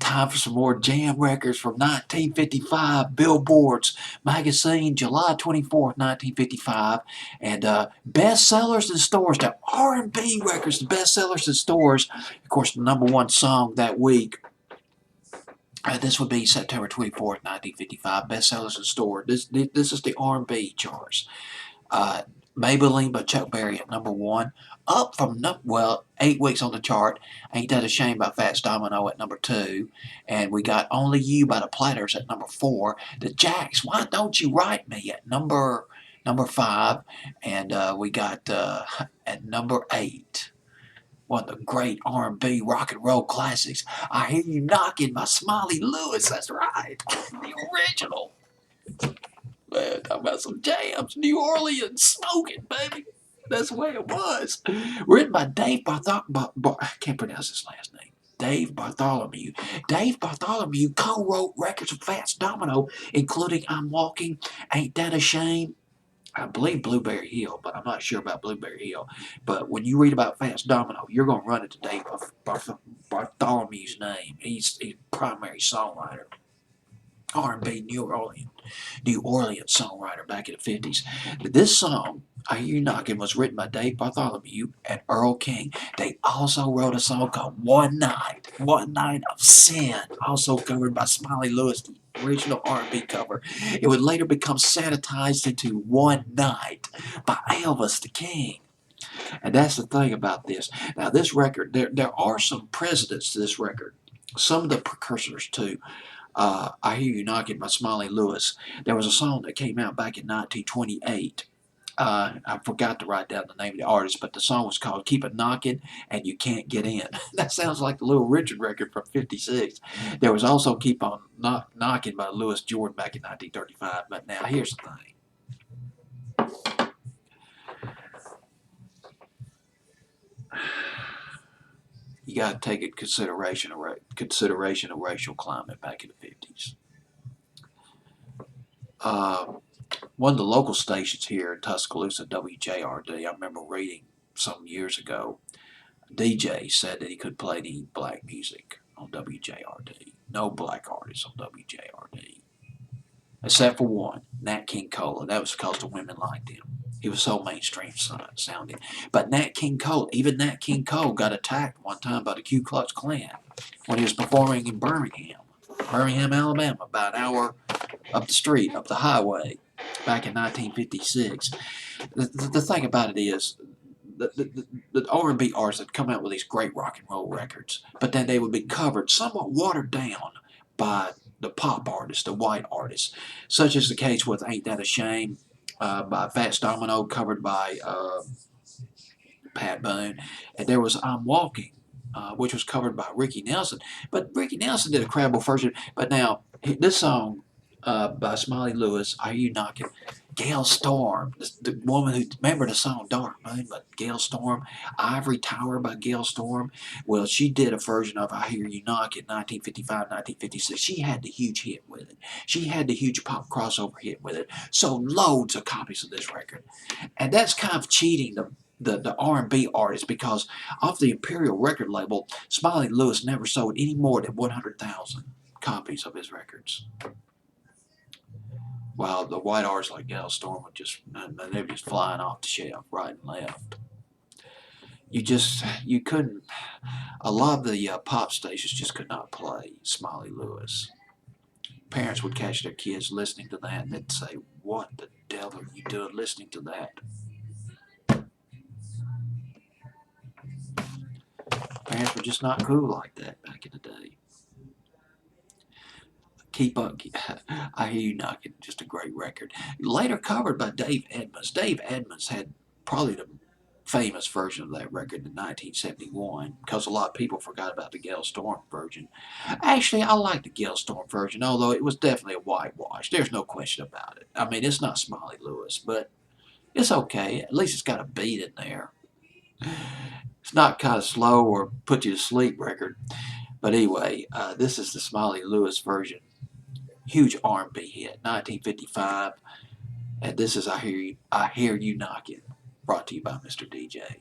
Time for some more jam records from 1955, Billboard's magazine, July 24th, 1955. And bestsellers in stores, the R&B records, the bestsellers in stores. Of course, the #1 song that week. This would be September 24th, 1955. Bestsellers in stores. This is the R&B charts. Uh, Maybelline by Chuck Berry at #1. Up from, 8 weeks on the chart. Ain't That a Shame by Fats Domino at #2. And we got Only You by the Platters at #4. The Jacks, Why Don't You Write Me at number 5. And we got at #8. One of the great R&B rock and roll classics. I Hear You Knocking by Smiley Lewis. That's right. The original. Man, talking about some jams. New Orleans smoking, baby. That's the way it was. Written by Dave I can't pronounce his last name. Dave Bartholomew. Dave Bartholomew co-wrote records with Fats Domino, including I'm Walking, Ain't That a Shame, I believe Blueberry Hill, but I'm not sure about Blueberry Hill. But when you read about Fats Domino, you're going to run into Dave Bartholomew's name. He's primary songwriter. R&B New Orleans songwriter back in the 50s. This song, I Hear You Knocking, was written by Dave Bartholomew and Earl King. They also wrote a song called One Night of Sin, also covered by Smiley Lewis, the original R&B cover. It would later become sanitized into One Night by Elvis the King. And that's the thing about this. Now, this record, there are some precedents to this record. Some of the precursors, too. I Hear You Knocking by Smiley Lewis. There was a song that came out back in 1928. I forgot to write down the name of the artist, but the song was called Keep It Knocking and You Can't Get In. That sounds like the Little Richard record from '56. There was also Keep On Knocking by Louis Jordan back in 1935. But now here's the thing. You got to take into consideration of racial climate back in the 50s. One of the local stations here in Tuscaloosa, WJRD, I remember reading some years ago, Deejay said that he could play any black music on WJRD. No black artists on WJRD. Except for one, Nat King Cole. That was because the women liked him. He was so mainstream sounding. But Nat King Cole got attacked one time by the Ku Klux Klan when he was performing in Birmingham, Alabama, about an hour up the street, up the highway, back in 1956. The thing about it is, the R&B artists had come out with these great rock and roll records, but then they would be covered, somewhat watered down, by the pop artists, the white artists, such as the case with Ain't That a Shame by Fats Domino, covered by Pat Boone, and there was I'm Walking, which was covered by Ricky Nelson, but Ricky Nelson did a credible version. But now, this song by Smiley Lewis, I Hear You Knocking, Gail Storm, the woman who, remember the song Dark Moon by Gail Storm, Ivory Tower by Gail Storm, well, she did a version of I Hear You Knocking, 1955, 1956. She had the huge hit with it. She had the huge pop crossover hit with it. So loads of copies of this record. And that's kind of cheating the R&B artists, because off the Imperial record label, Smiley Lewis never sold any more than 100,000 copies of his records. While the white artists like Gail Storm were they were just flying off the shelf right and left. You couldn't, a lot of the pop stations just could not play Smiley Lewis. Parents would catch their kids listening to that and they'd say, what the devil are you doing listening to that? Parents were just not cool like that back in the day. Keep Up, I Hear You Knocking, just a great record. Later covered by Dave Edmunds. Dave Edmunds had probably the famous version of that record in 1971, because a lot of people forgot about the Gail Storm version. Actually, I like the Gail Storm version, although it was definitely a whitewash. There's no question about it. I mean, it's not Smiley Lewis, but it's okay. At least it's got a beat in there. It's not kind of slow or put you to sleep record. But anyway, this is the Smiley Lewis version. Huge R&B hit, 1955. And this is I Hear You Knocking, brought to you by Mr. DJ.